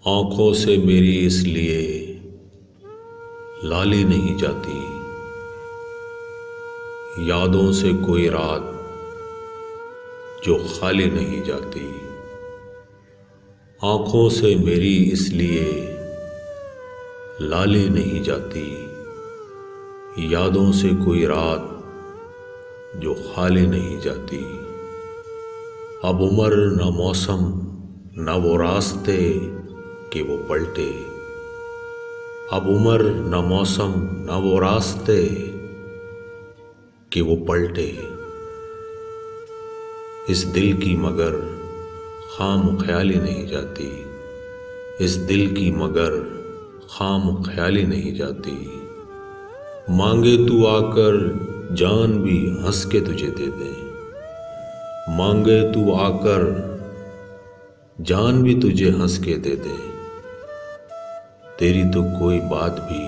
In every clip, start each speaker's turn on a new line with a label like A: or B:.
A: आँखों से मेरी इसलिए लाली नहीं जाती, यादों से कोई रात जो खाली नहीं जाती। आँखों से मेरी इसलिए लाली नहीं जाती, यादों से कोई रात जो खाली नहीं जाती। अब उम्र न मौसम न वो रास्ते कि वो पलटे, अब उम्र न मौसम न वो रास्ते कि वो पलटे। इस दिल की मगर खाम ख्याली नहीं जाती, इस दिल की मगर खाम ख्याली नहीं जाती। मांगे तू आकर जान भी हंस के तुझे दे दे, मांगे तू आकर जान भी तुझे हंस के दे दे। तेरी तो कोई बात भी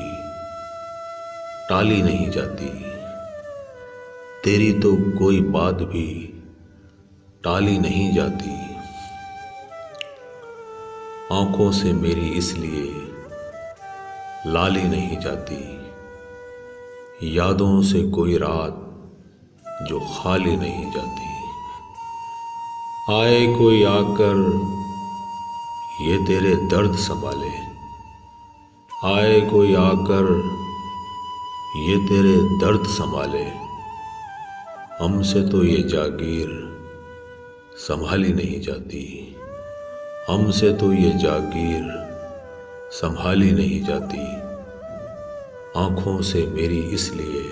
A: टाली नहीं जाती, तेरी तो कोई बात भी टाली नहीं जाती। आँखों से मेरी इसलिए लाली नहीं जाती, यादों से कोई रात जो खाली नहीं जाती। आए कोई आकर ये तेरे दर्द संभाले, आए कोई आकर ये तेरे दर्द संभाले। हमसे तो ये जागीर संभाली नहीं जाती, हमसे तो ये जागीर संभाली नहीं जाती। आँखों से मेरी इसलिए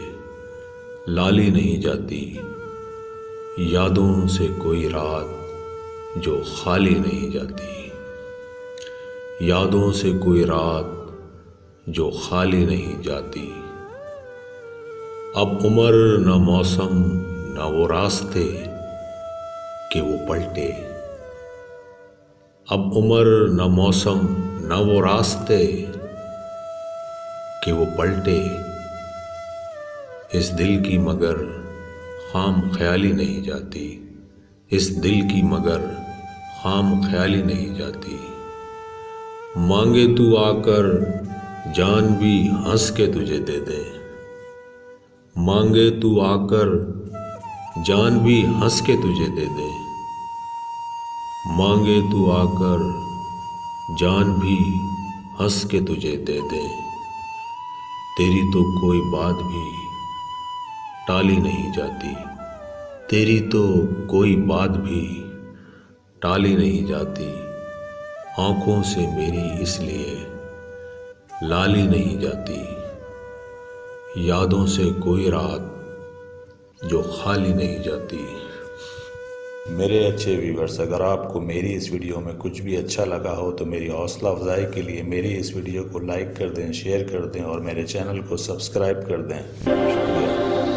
A: लाली नहीं जाती, यादों से कोई रात जो खाली नहीं जाती, यादों से कोई रात जो खाली नहीं जाती। अब उम्र न मौसम न वो रास्ते कि वो पलटे, अब उम्र न मौसम न वो रास्ते कि वो पलटे। इस दिल की मगर खाम ख्याली नहीं जाती, इस दिल की मगर खाम ख्याली नहीं जाती। मांगे तू आकर जान भी हंस के तुझे दे दे, मांगे तू आकर जान भी हंस के तुझे दे दे। मांगे तू आकर जान भी हंस के तुझे दे दे। तेरी तो कोई बात भी टाली नहीं जाती, तेरी तो कोई बात भी टाली नहीं जाती। आँखों से मेरी इसलिए लाली नहीं जाती, यादों से कोई रात जो खाली नहीं जाती।
B: मेरे अच्छे व्यूवर्स, अगर आपको मेरी इस वीडियो में कुछ भी अच्छा लगा हो तो मेरी हौसला अफजाई के लिए मेरी इस वीडियो को लाइक कर दें, शेयर कर दें और मेरे चैनल को सब्सक्राइब कर दें। शुक्रिया।